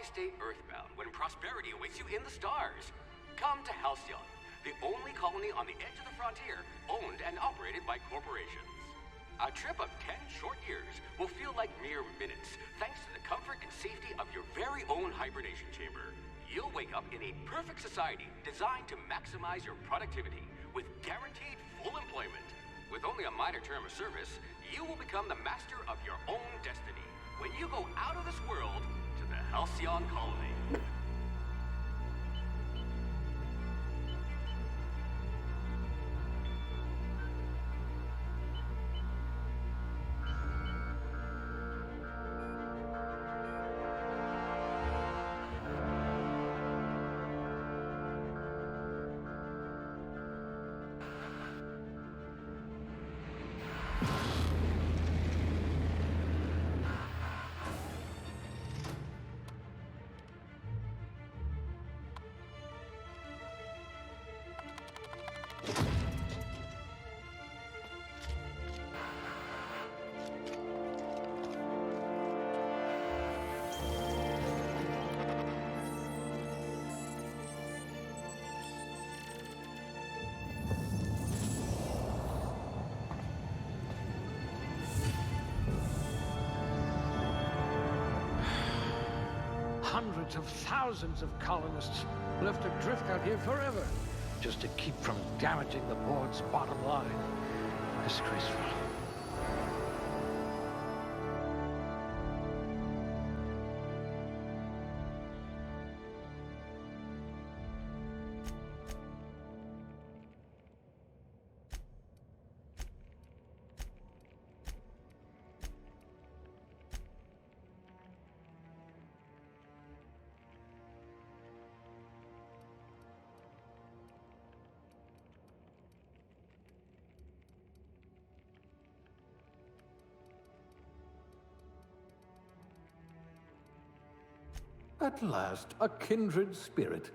Why stay earthbound when prosperity awaits you in the stars? Come to Halcyon, the only colony on the edge of the frontier, owned and operated by corporations. A trip of 10 short years will feel like mere minutes, thanks to the comfort and safety of your very own hibernation chamber. You'll wake up in a perfect society designed to maximize your productivity with guaranteed full employment. With only a minor term of service, you will become the master of your own destiny when you go out of this world to the Halcyon colony. Hundreds of thousands of colonists left adrift out here forever, just to keep from damaging the board's bottom line. Disgraceful. At last, a kindred spirit.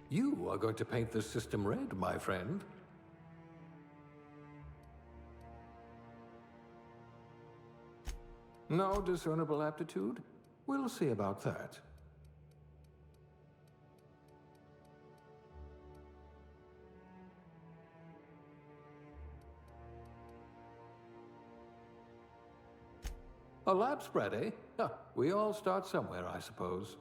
You are going to paint this system red, my friend. No discernible aptitude? We'll see about that. A lab spread, eh? Huh, we all start somewhere, I suppose.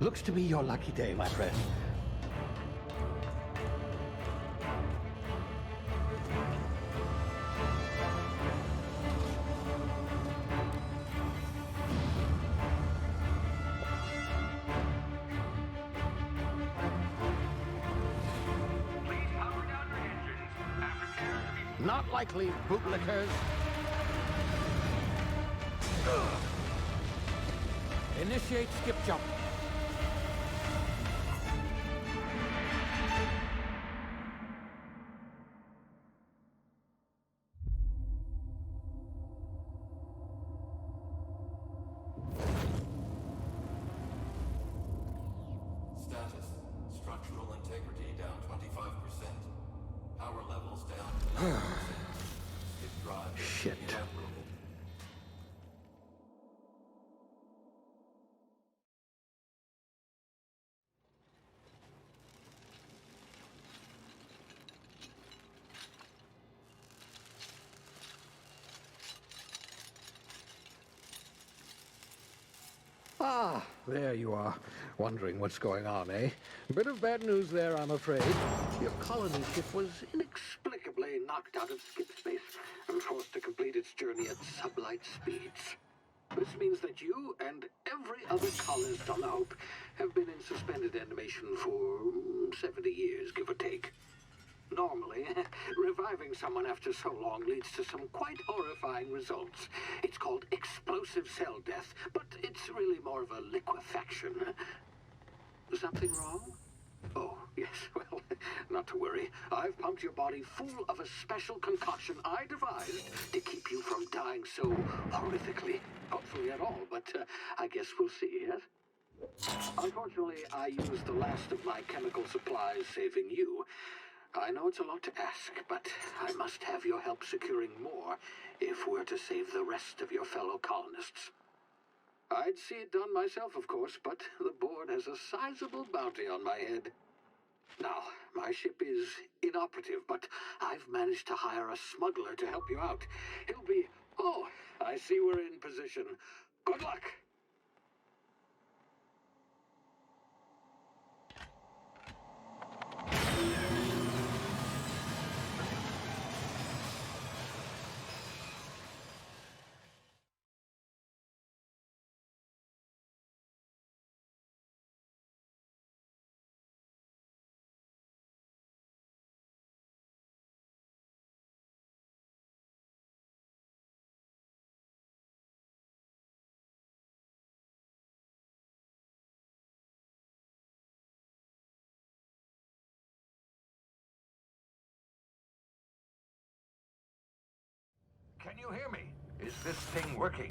Looks to be your lucky day, my friend. Please power down your engines and prepare to be... Not likely, bootlickers. Initiate skip jump. Status. Structural integrity down 25%. Power levels down 11%. Skip drive Shit. inoperable. Ah, there you are. Wondering what's going on, eh? Bit of bad news there, I'm afraid. Your colony ship was inexplicably knocked out of skip space and forced to complete its journey at sublight speeds. This means that you and every other colonist on the Hope have been in suspended animation for 70 years, give or take. Normally, reviving someone after so long leads to some quite horrifying results. It's called explosive cell death, but it's really more of a liquefaction. Something wrong? Oh, yes, well, not to worry. I've pumped your body full of a special concoction I devised to keep you from dying so horrifically. Hopefully at all, but I guess we'll see, yes? Unfortunately, I used the last of my chemical supplies saving you. I know it's a lot to ask, but I must have your help securing more if we're to save the rest of your fellow colonists. I'd see it done myself, of course, but the board has a sizable bounty on my head. Now, my ship is inoperative, but I've managed to hire a smuggler to help you out. He'll be... Oh, I see we're in position. Good luck! Can you hear me? Is this thing working?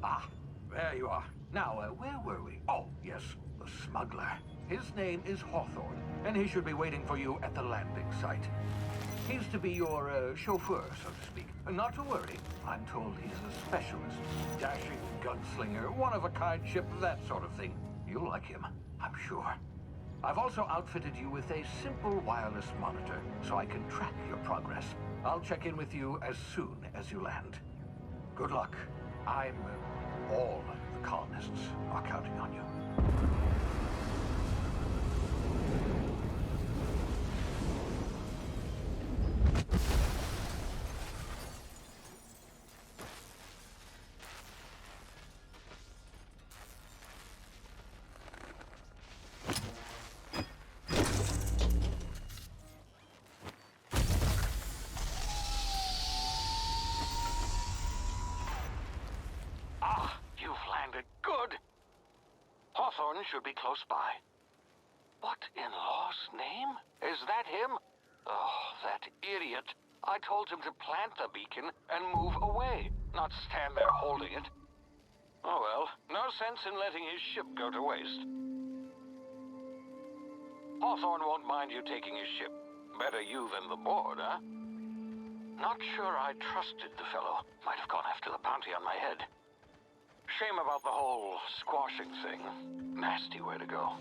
Ah, there you are. Now, where were we? Oh, yes, the smuggler. His name is Hawthorne, and he should be waiting for you at the landing site. He's to be your chauffeur, so to speak. Not to worry. I'm told he's a specialist. Dashing gunslinger, one-of-a-kind ship, that sort of thing. You'll like him, I'm sure. I've also outfitted you with a simple wireless monitor, so I can track your progress. I'll check in with you as soon as you land. Good luck. All the colonists are counting on you. Hawthorne should be close by. What in law's name? Is that him? Oh, that idiot. I told him to plant the beacon and move away, not stand there holding it. Oh well, no sense in letting his ship go to waste. Hawthorne won't mind you taking his ship. Better you than the board, huh? Not sure I trusted the fellow. Might have gone after the bounty on my head. Shame about the whole squashing thing. Nasty way to go.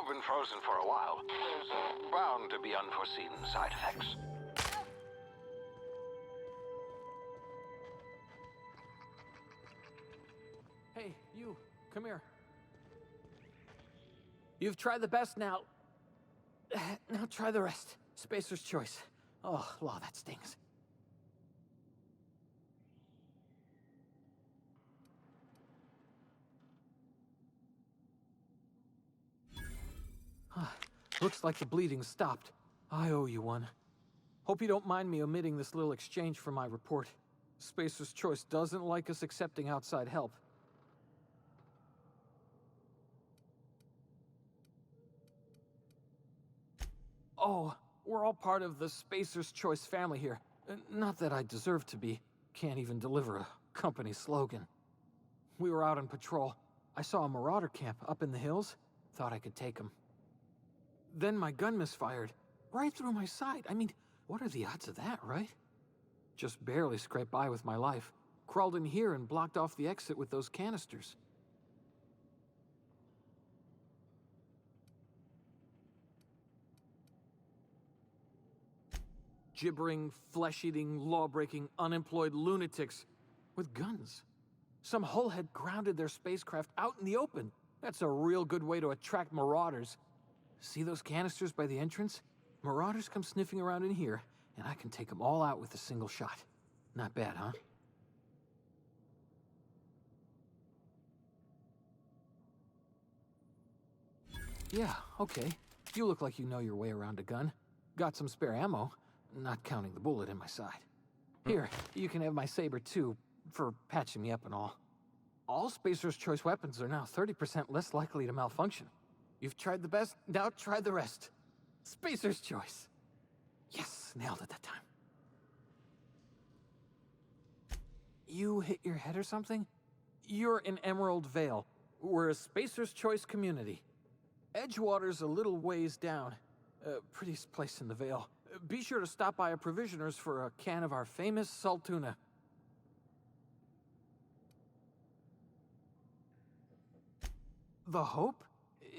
been frozen for a while. There's bound to be unforeseen side effects. Hey, you, come here. You've tried the best now. Now try the rest. Spacer's choice. Oh, law, that stings. Looks like the bleeding stopped. I owe you one. Hope you don't mind me omitting this little exchange from my report. Spacer's Choice doesn't like us accepting outside help. Oh, we're all part of the Spacer's Choice family here. Not that I deserve to be. Can't even deliver a company slogan. We were out on patrol. I saw a marauder camp up in the hills. Thought I could take them. Then my gun misfired. Right through my side. I mean, what are the odds of that, right? Just barely scraped by with my life. Crawled in here and blocked off the exit with those canisters. Gibbering, flesh-eating, law-breaking, unemployed lunatics with guns. Some hullhead grounded their spacecraft out in the open. That's a real good way to attract marauders. See those canisters by the entrance? Marauders come sniffing around in here, and I can take them all out with a single shot. Not bad, huh? Yeah, okay. You look like you know your way around a gun. Got some spare ammo, not counting the bullet in my side. Here, you can have my saber too, for patching me up and all. All Spacer's Choice weapons are now 30% less likely to malfunction. You've tried the best, now try the rest. Spacer's Choice. Yes, nailed it that time. You hit your head or something? You're in Emerald Vale. We're a Spacer's Choice community. Edgewater's a little ways down. Prettiest place in the Vale. Be sure to stop by a provisioner's for a can of our famous salt tuna. The Hope?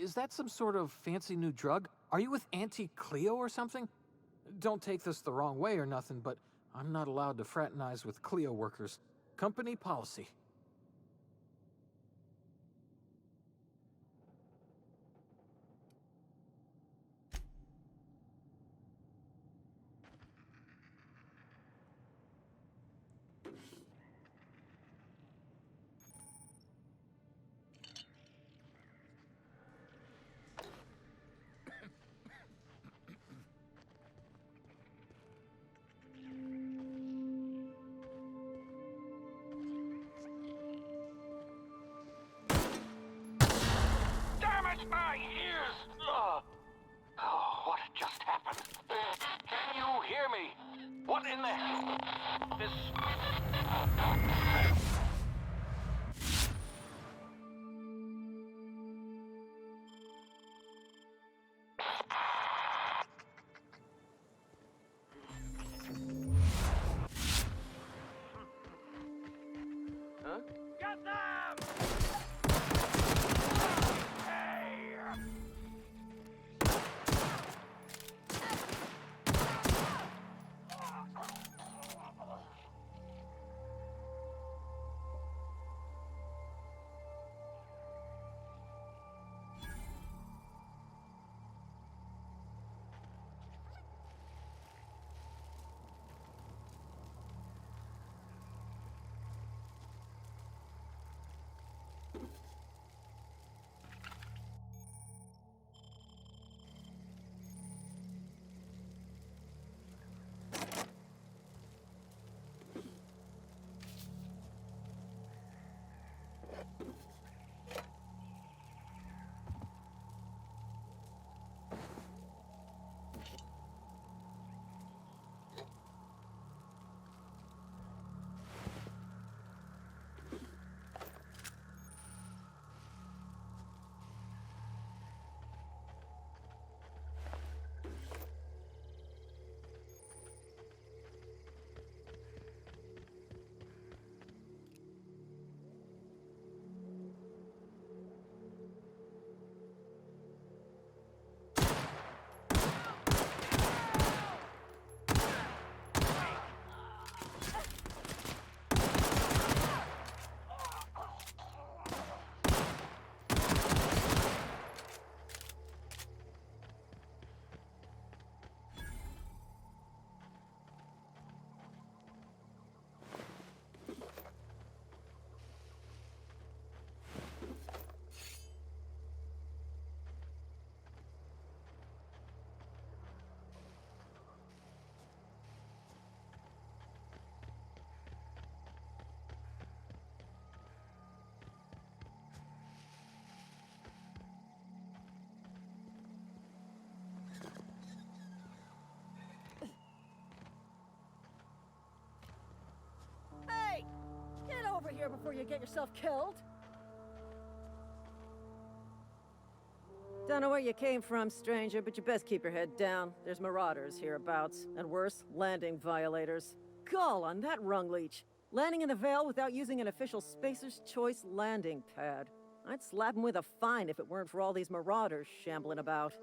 Is that some sort of fancy new drug? Are you with Auntie Cleo or something? Don't take this the wrong way or nothing, but I'm not allowed to fraternize with Cleo workers. Company policy. My ears! Oh, what just happened? Can you hear me? What in the... This... Huh? Get them! before you get yourself killed. Don't know where you came from, stranger, but you best keep your head down. There's marauders hereabouts, and worse, landing violators. Gall on that rung leech. Landing in the Vale without using an official Spacer's Choice landing pad. I'd slap him with a fine if it weren't for all these marauders shambling about.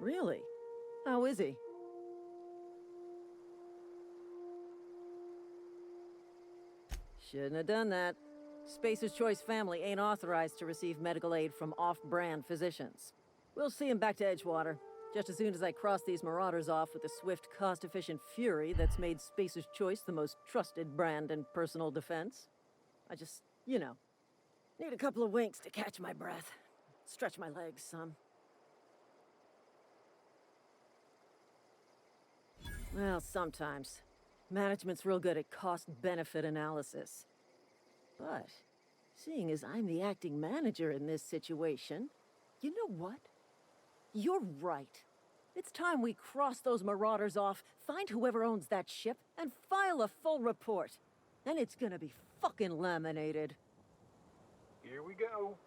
Really? How is he? Shouldn't have done that. Spacer's Choice family ain't authorized to receive medical aid from off-brand physicians. We'll see him back to Edgewater, just as soon as I cross these marauders off with the swift, cost-efficient fury that's made Spacer's Choice the most trusted brand in personal defense. I just, you know, need a couple of winks to catch my breath. Stretch my legs some. Well, sometimes. Management's real good at cost-benefit analysis. But, seeing as I'm the acting manager in this situation, you know what? You're right. It's time we cross those marauders off, find whoever owns that ship, and file a full report. Then it's gonna be fucking laminated. Here we go.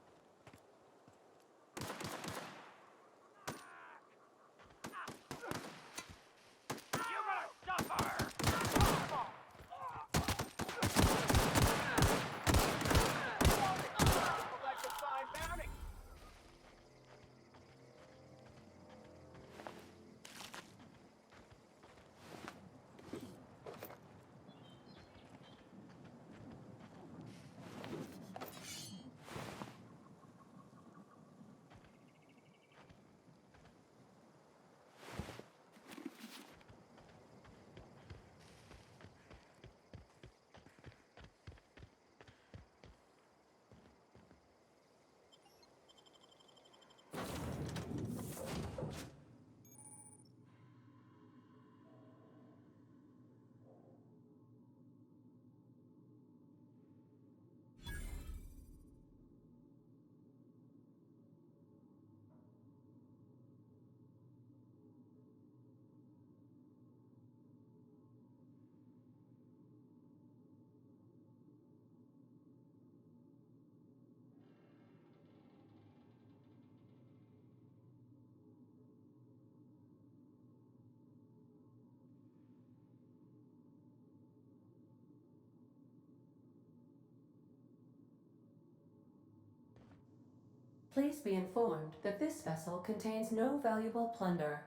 Please be informed that this vessel contains no valuable plunder.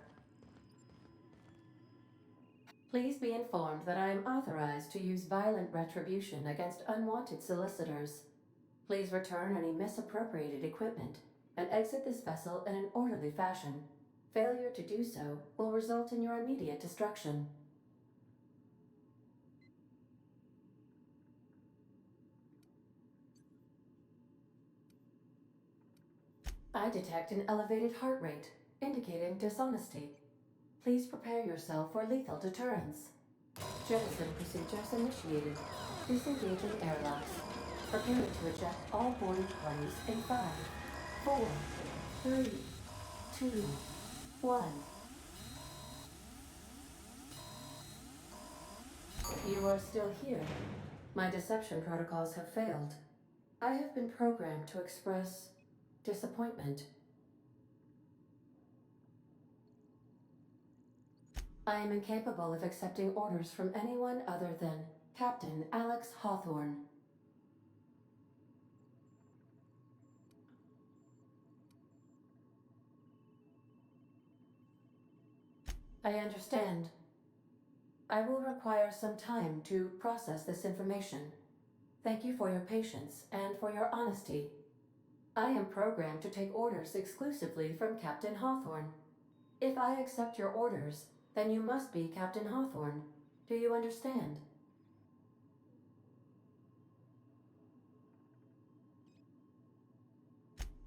Please be informed that I am authorized to use violent retribution against unwanted solicitors. Please return any misappropriated equipment and exit this vessel in an orderly fashion. Failure to do so will result in your immediate destruction. I detect an elevated heart rate, indicating dishonesty. Please prepare yourself for lethal deterrence. Jettison procedures initiated. Disengaging airlocks. Preparing to eject all boarding parties in 5, 4, 3, 2, 1. You are still here. My deception protocols have failed. I have been programmed to express disappointment. I am incapable of accepting orders from anyone other than Captain Alex Hawthorne. I understand. I will require some time to process this information. Thank you for your patience and for your honesty. I am programmed to take orders exclusively from Captain Hawthorne. If I accept your orders, then you must be Captain Hawthorne. Do you understand?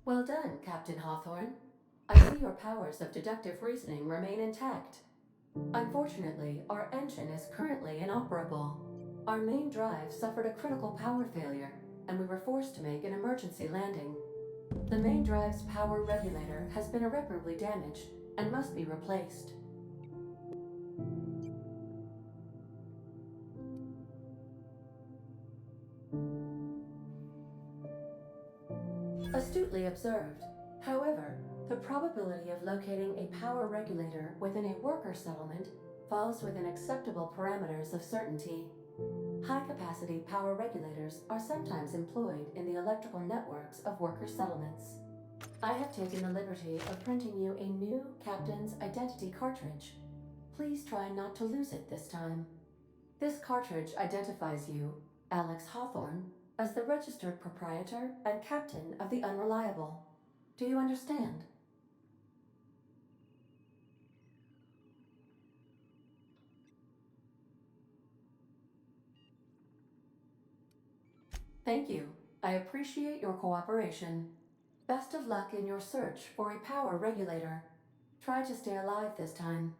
Well done, Captain Hawthorne. I see your powers of deductive reasoning remain intact. Unfortunately, our engine is currently inoperable. Our main drive suffered a critical power failure. and we were forced to make an emergency landing. The main drive's power regulator has been irreparably damaged and must be replaced. Astutely observed. However, the probability of locating a power regulator within a worker settlement falls within acceptable parameters of certainty. High-capacity power regulators are sometimes employed in the electrical networks of worker settlements. I have taken the liberty of printing you a new Captain's Identity cartridge. Please try not to lose it this time. This cartridge identifies you, Alex Hawthorne, as the registered proprietor and captain of the Unreliable. Do you understand? Thank you. I appreciate your cooperation. Best of luck in your search for a power regulator. Try to stay alive this time.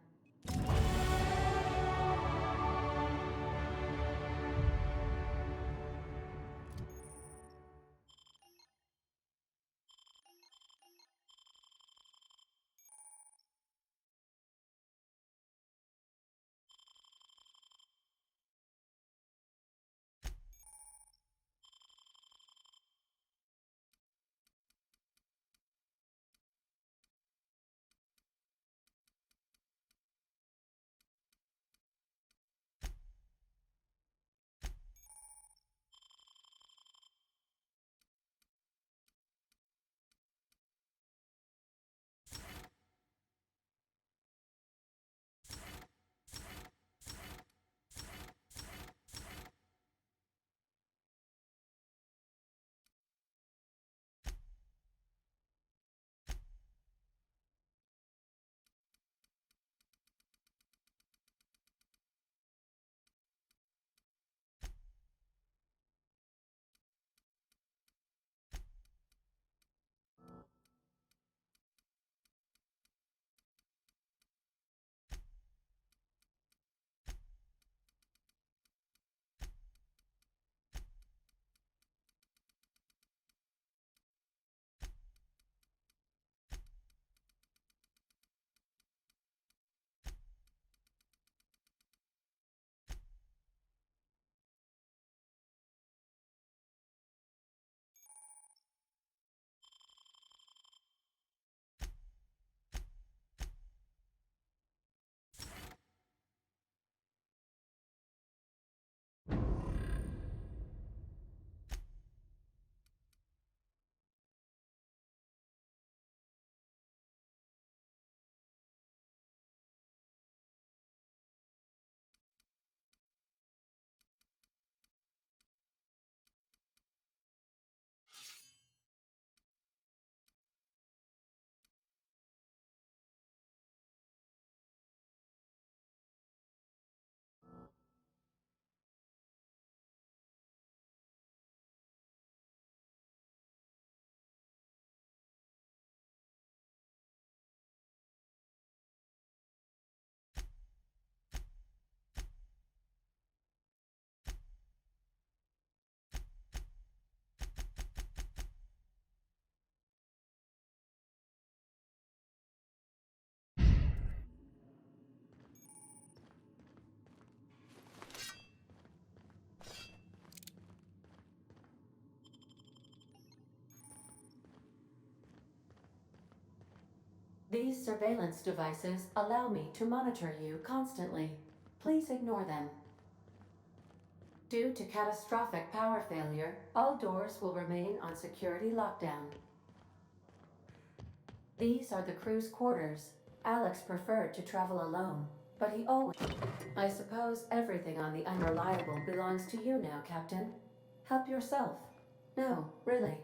These surveillance devices allow me to monitor you constantly. Please ignore them. Due to catastrophic power failure, all doors will remain on security lockdown. These are the crew's quarters. Alex preferred to travel alone, but he always... I suppose everything on the Unreliable belongs to you now, Captain. Help yourself. No, really.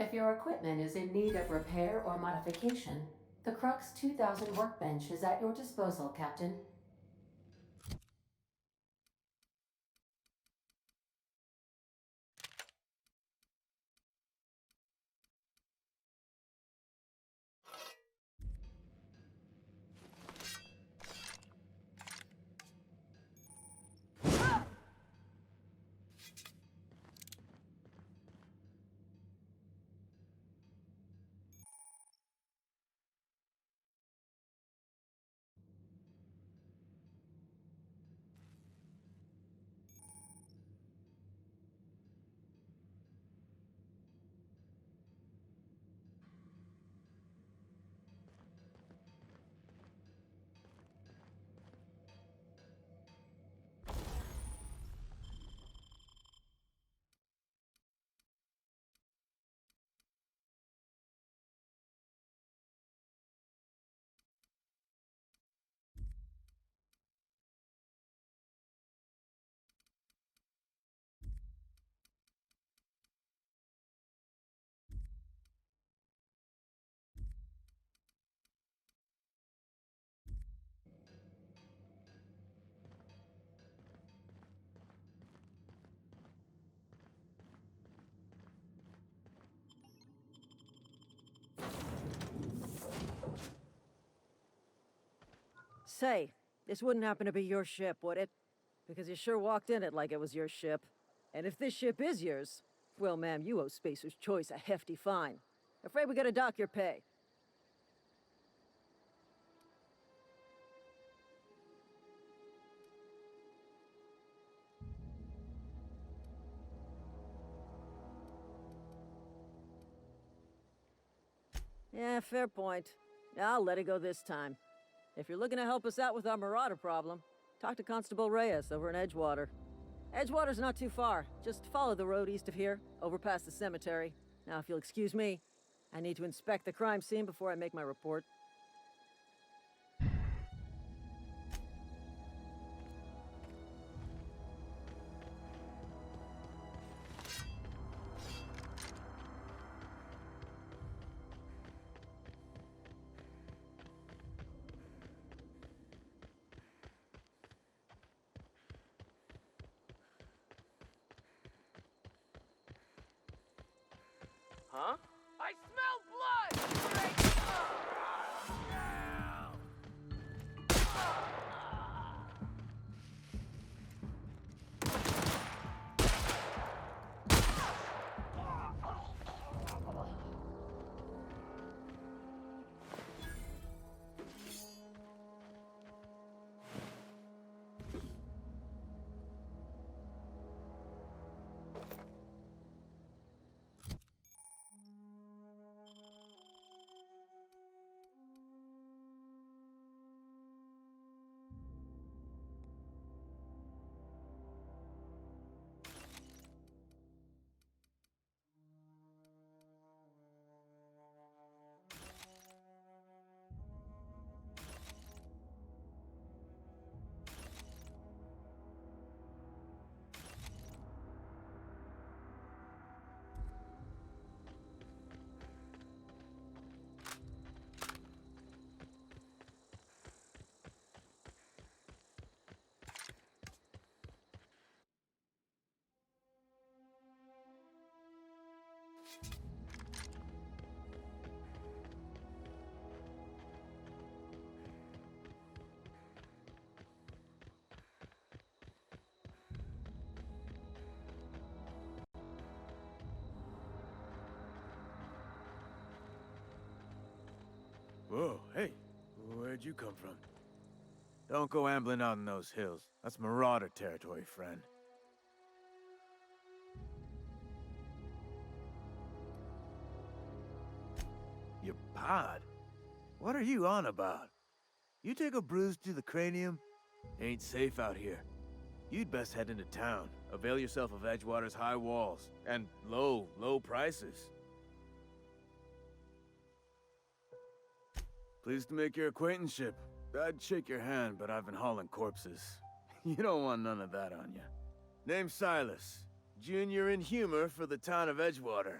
If your equipment is in need of repair or modification, the Crux 2000 workbench is at your disposal, Captain. Say, this wouldn't happen to be your ship, would it? Because you sure walked in it like it was your ship. And if this ship is yours, well, ma'am, you owe Spacer's Choice a hefty fine. Afraid we gotta dock your pay. Yeah, fair point. I'll let it go this time. If you're looking to help us out with our marauder problem, talk to Constable Reyes over in Edgewater. Edgewater's not too far. Just follow the road east of here, over past the cemetery. Now, if you'll excuse me, I need to inspect the crime scene before I make my report. Huh? I smell blood! Whoa, hey, where'd you come from? Don't go ambling out in those hills. That's marauder territory, friend. Your pod? What are you on about? You take a bruise to the cranium? Ain't safe out here. You'd best head into town. Avail yourself of Edgewater's high walls. And low prices. Pleased to make your acquaintanceship. I'd shake your hand, but I've been hauling corpses. You don't want none of that on you. Name's Silas. Junior in humor for the town of Edgewater.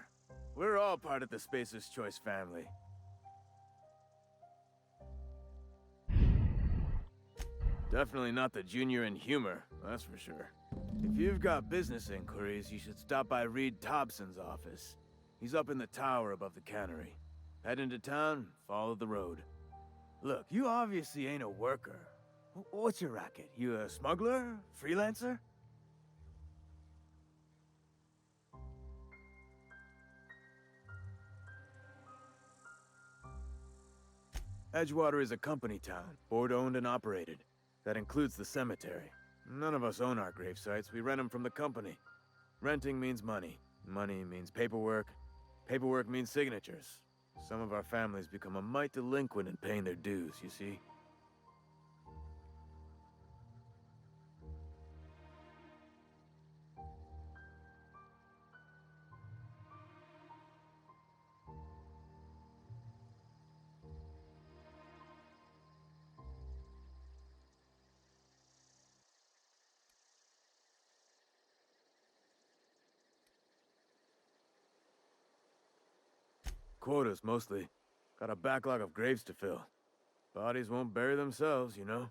We're all part of the Spacer's Choice family. Definitely not the junior in humor, that's for sure. If you've got business inquiries, you should stop by Reed Thompson's office. He's up in the tower above the cannery. Head into town, follow the road. Look, you obviously ain't a worker. What's your racket? You a smuggler? Freelancer? Edgewater is a company town, board-owned and operated. That includes the cemetery. None of us own our grave sites, we rent them from the company. Renting means money. Money means paperwork. Paperwork means signatures. Some of our families become a mite delinquent in paying their dues, you see? Quotas, mostly. Got a backlog of graves to fill. Bodies won't bury themselves, you know?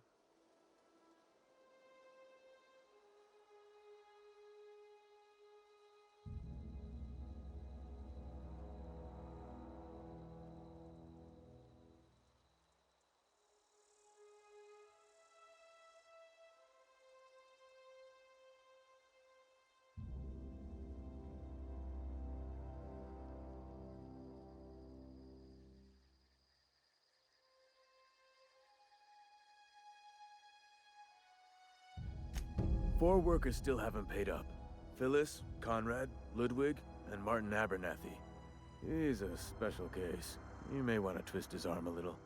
Four workers still haven't paid up. Phyllis, Conrad, Ludwig, and Martin Abernathy. He's a special case. You may want to twist his arm a little.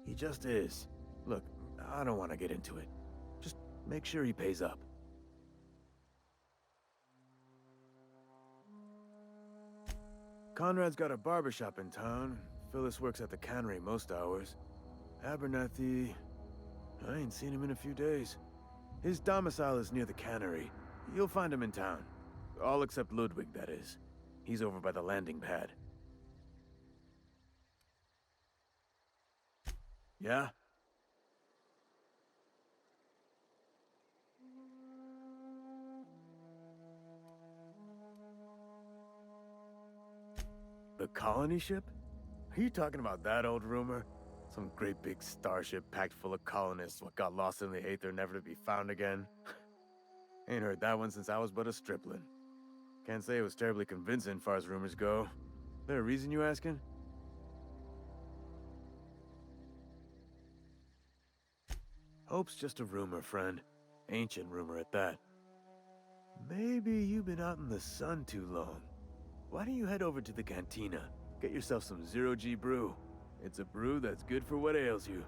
He just is. Look, I don't want to get into it. Just make sure he pays up. Conrad's got a barbershop in town. Phyllis works at the cannery most hours. Abernathy... I ain't seen him in a few days. His domicile is near the cannery. You'll find him in town. All except Ludwig, that is. He's over by the landing pad. Yeah? The colony ship? Are you talking about that old rumor? Some great big starship packed full of colonists what got lost in the Aether never to be found again? Ain't heard that one since I was but a stripling. Can't say it was terribly convincing far as rumors go. There a reason you asking? Hope's just a rumor, friend. Ancient rumor at that. Maybe you've been out in the sun too long. Why don't you head over to the cantina? Get yourself some Zero-G brew. It's a brew that's good for what ails you.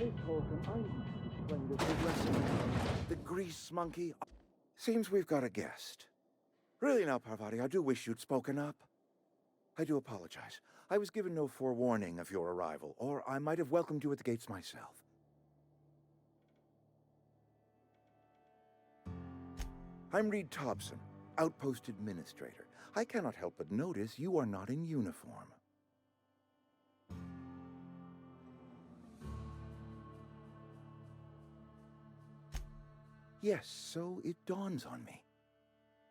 Miss Holcomb, I need to explain this big lesson. The grease monkey? Seems we've got a guest. Really now, Parvati, I do wish you'd spoken up. I do apologize. I was given no forewarning of your arrival, or I might have welcomed you at the gates myself. I'm Reed Thompson, Outpost Administrator. I cannot help but notice you are not in uniform. Yes, so it dawns on me.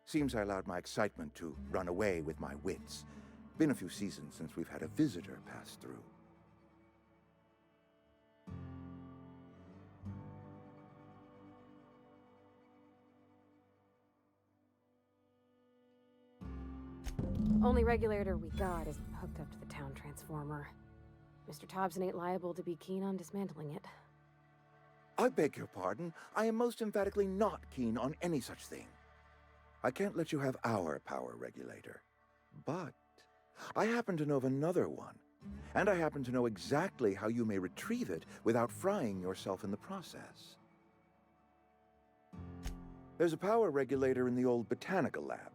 Seems I allowed my excitement to run away with my wits. Been a few seasons since we've had a visitor pass through. Only regulator we got is hooked up to the town transformer. Mr. Thompson ain't liable to be keen on dismantling it. I beg your pardon. I am most emphatically not keen on any such thing. I can't let you have our power regulator. But I happen to know of another one. And I happen to know exactly how you may retrieve it without frying yourself in the process. There's a power regulator in the old botanical lab.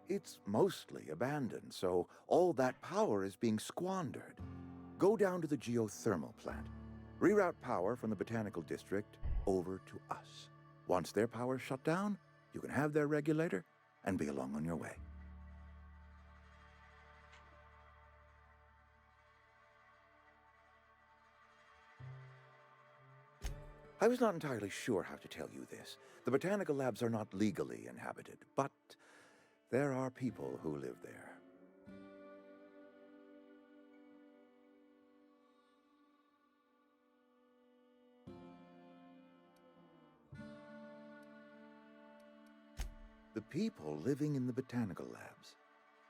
It's mostly abandoned, so all that power is being squandered. Go down to the geothermal plant. Reroute power from the botanical district over to us. Once their power's shut down, you can have their regulator and be along on your way. I was not entirely sure how to tell you this. The botanical labs are not legally inhabited, but there are people who live there. The people living in the botanical labs,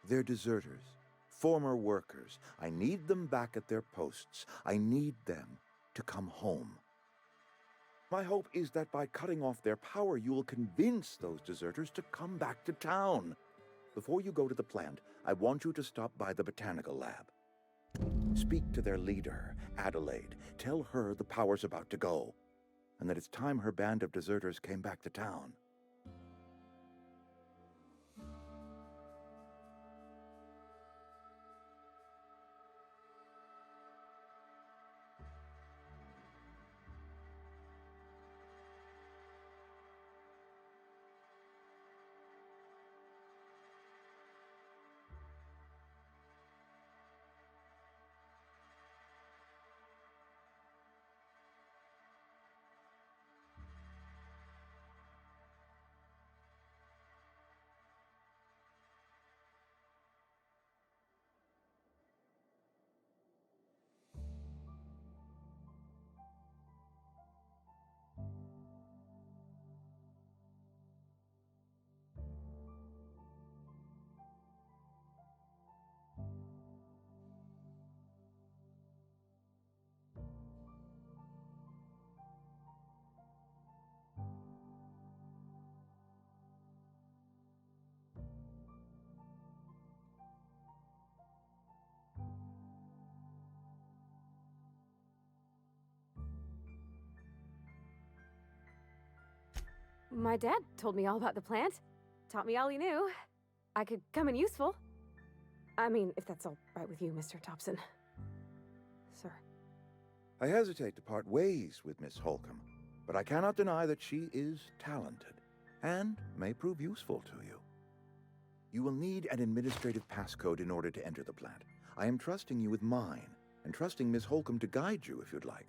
they're deserters, former workers. I need them back at their posts. I need them to come home. My hope is that by cutting off their power, you will convince those deserters to come back to town. Before you go to the plant, I want you to stop by the botanical lab. Speak to their leader, Adelaide. Tell her the power's about to go, and that it's time her band of deserters came back to town. My dad told me all about the plant. Taught me all he knew. I could come in useful. I mean, if that's all right with you, Mr. Thompson. Sir. I hesitate to part ways with Miss Holcomb, but I cannot deny that she is talented and may prove useful to you. You will need an administrative passcode in order to enter the plant. I am trusting you with mine, and trusting Miss Holcomb to guide you if you'd like.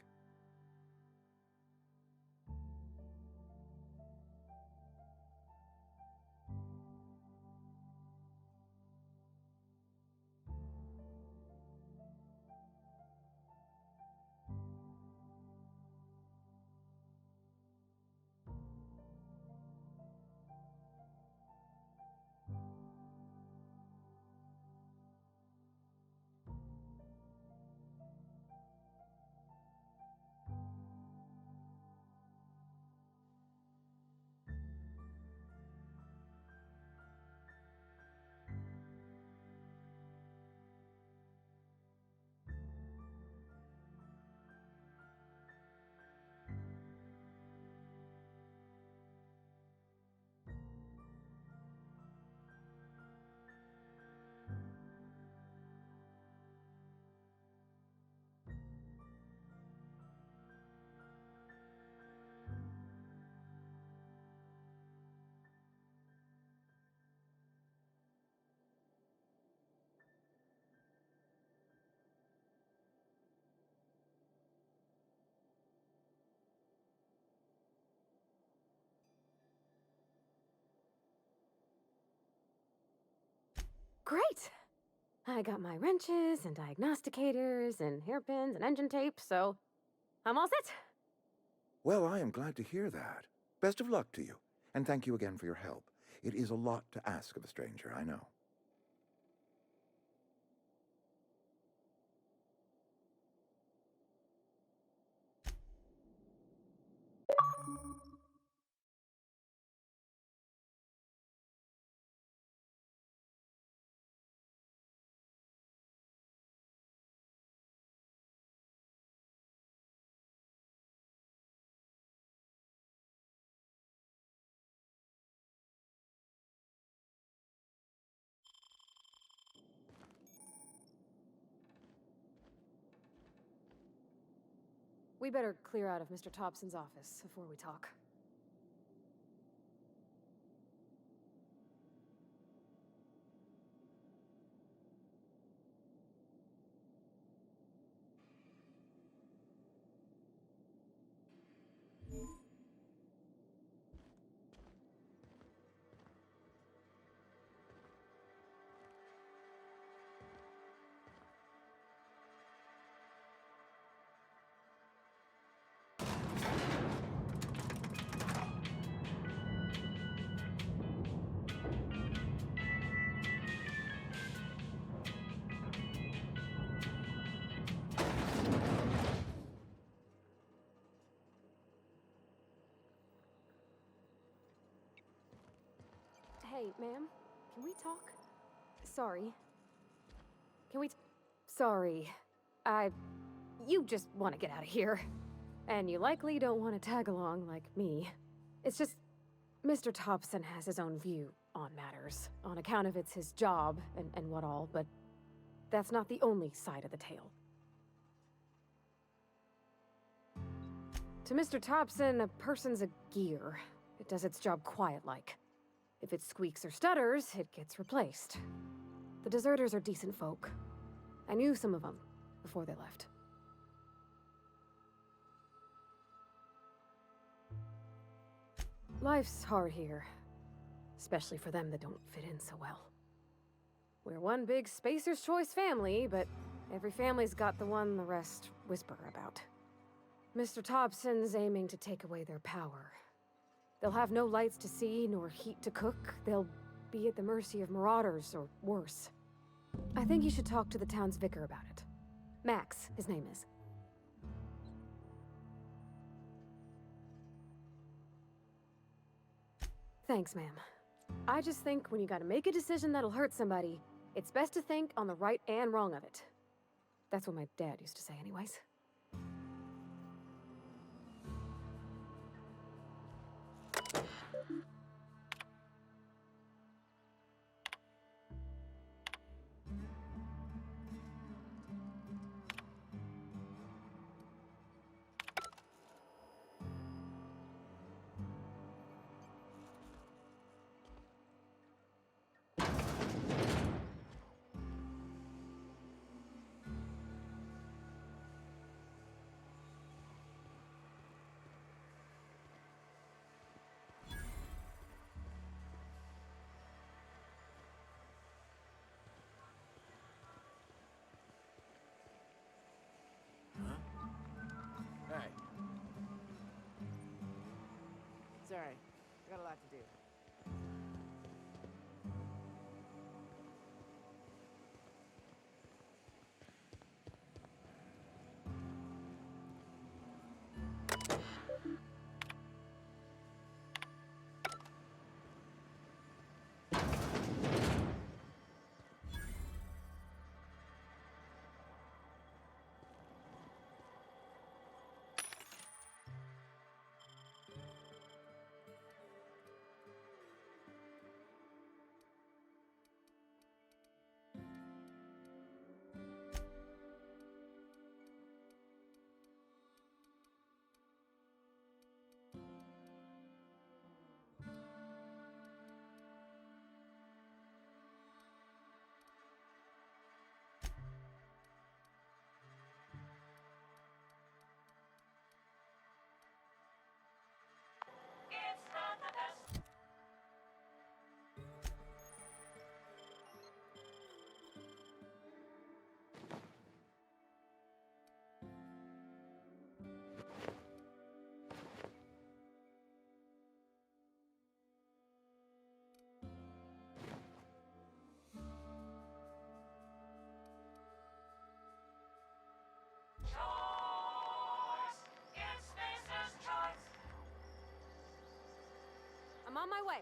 Great! I got my wrenches and diagnosticators and hairpins and engine tape, so I'm all set. Well, I am glad to hear that. Best of luck to you, and thank you again for your help. It is a lot to ask of a stranger, I know. We better clear out of Mr. Thompson's office before we talk. Hey, ma'am, can we talk? Sorry. Can we Sorry. You just want to get out of here. And you likely don't want to tag along like me. It's just, Mr. Thompson has his own view on matters, on account of it's his job and what all, but that's not the only side of the tale. To Mr. Thompson, a person's a gear. It does its job quiet-like. If it squeaks or stutters, it gets replaced. The deserters are decent folk. I knew some of them before they left. Life's hard here, especially for them that don't fit in so well. We're one big Spacer's Choice family, but every family's got the one the rest whisper about. Mr. Thompson's aiming to take away their power. They'll have no lights to see, nor heat to cook. They'll be at the mercy of marauders, or worse. I think you should talk to the town's vicar about it. Max, his name is. Thanks, ma'am. I just think when you gotta make a decision that'll hurt somebody, it's best to think on the right and wrong of it. That's what my dad used to say anyways. Hey. Sorry, I got a lot to do. On my way.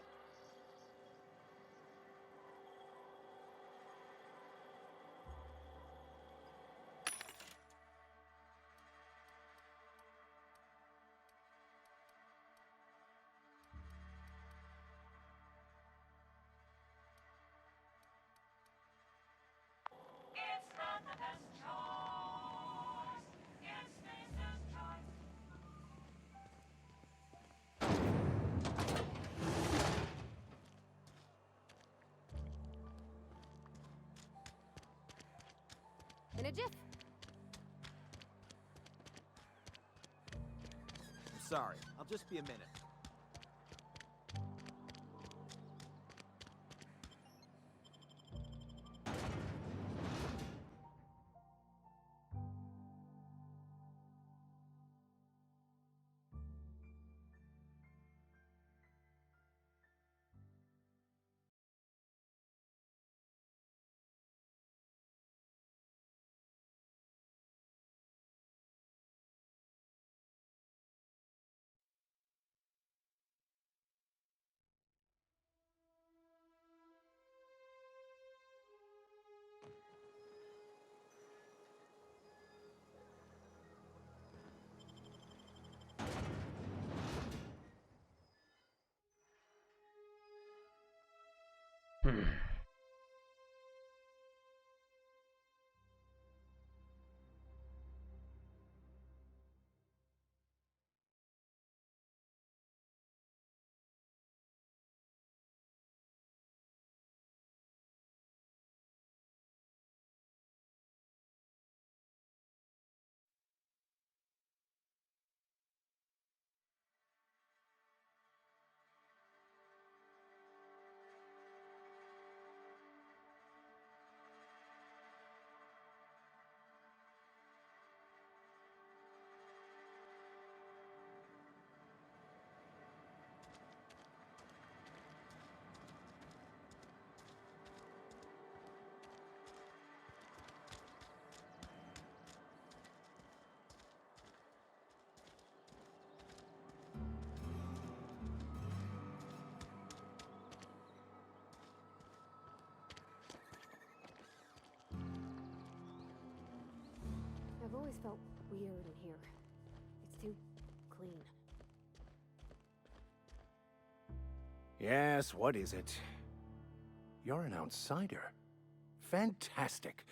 In a jiff. I'm sorry. I'll just be a minute. I've always felt weird in here. It's too clean. Yes, what is it? You're an outsider. Fantastic.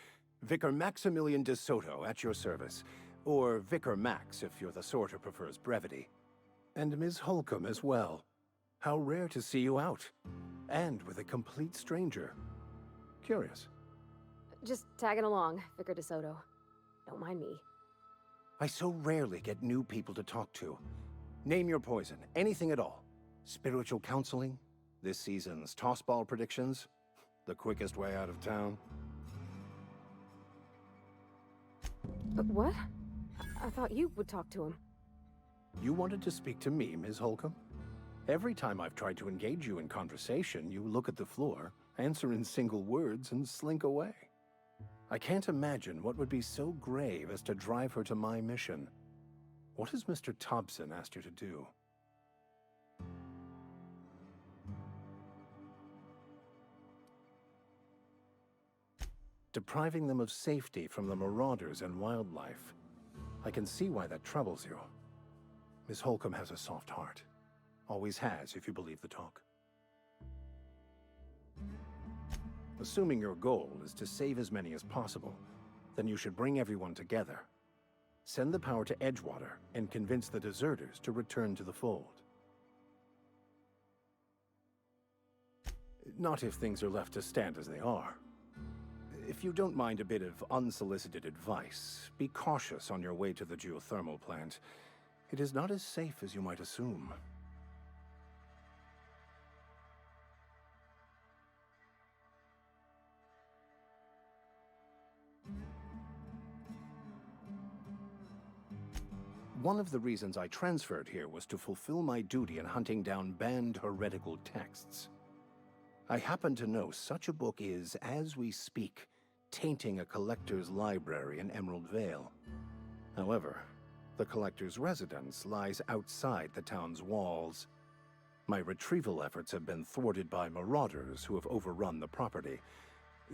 Vicar Maximilian de Soto at your service. Or Vicar Max, if you're the sort who prefers brevity. And Ms. Holcomb as well. How rare to see you out. And with a complete stranger. Curious. Just tagging along, Vicar DeSoto. Don't mind me. I so rarely get new people to talk to. Name your poison, anything at all. Spiritual counseling? This season's tossball predictions? The quickest way out of town? What? I thought you would talk to him. You wanted to speak to me, Ms. Holcomb? Every time I've tried to engage you in conversation, you look at the floor, answer in single words, and slink away. I can't imagine what would be so grave as to drive her to my mission. What has Mr. Thompson asked you to do? Depriving them of safety from the marauders and wildlife. I can see why that troubles you. Miss Holcomb has a soft heart. Always has, if you believe the talk. Assuming your goal is to save as many as possible, then you should bring everyone together. Send the power to Edgewater and convince the deserters to return to the fold. Not if things are left to stand as they are. If you don't mind a bit of unsolicited advice, be cautious on your way to the geothermal plant. It is not as safe as you might assume. One of the reasons I transferred here was to fulfill my duty in hunting down banned heretical texts. I happen to know such a book is, as we speak, tainting a collector's library in Emerald Vale. However, the collector's residence lies outside the town's walls. My retrieval efforts have been thwarted by marauders who have overrun the property.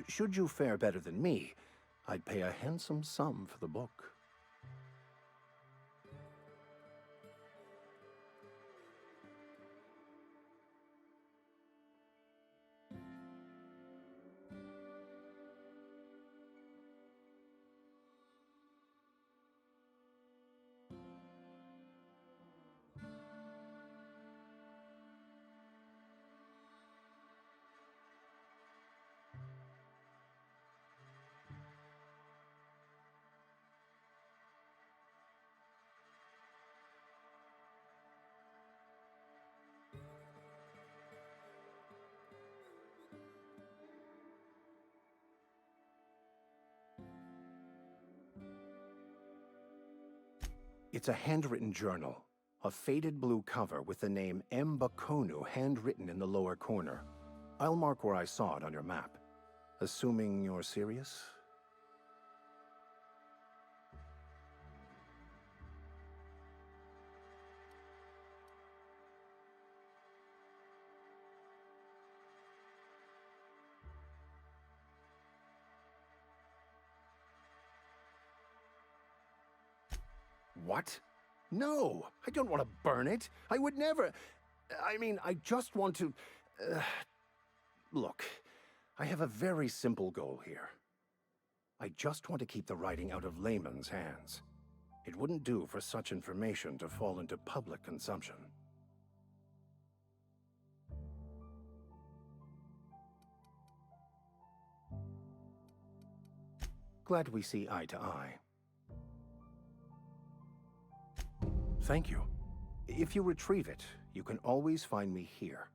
Should you fare better than me, I'd pay a handsome sum for the book. It's a handwritten journal, a faded blue cover with the name M. Bakonu handwritten in the lower corner. I'll mark where I saw it on your map. Assuming you're serious? What? No, I don't want to burn it. I would never. I mean, I just want to. Look, I have a very simple goal here. I just want to keep the writing out of layman's hands. It wouldn't do for such information to fall into public consumption. Glad we see eye to eye. Thank you. If you retrieve it, you can always find me here.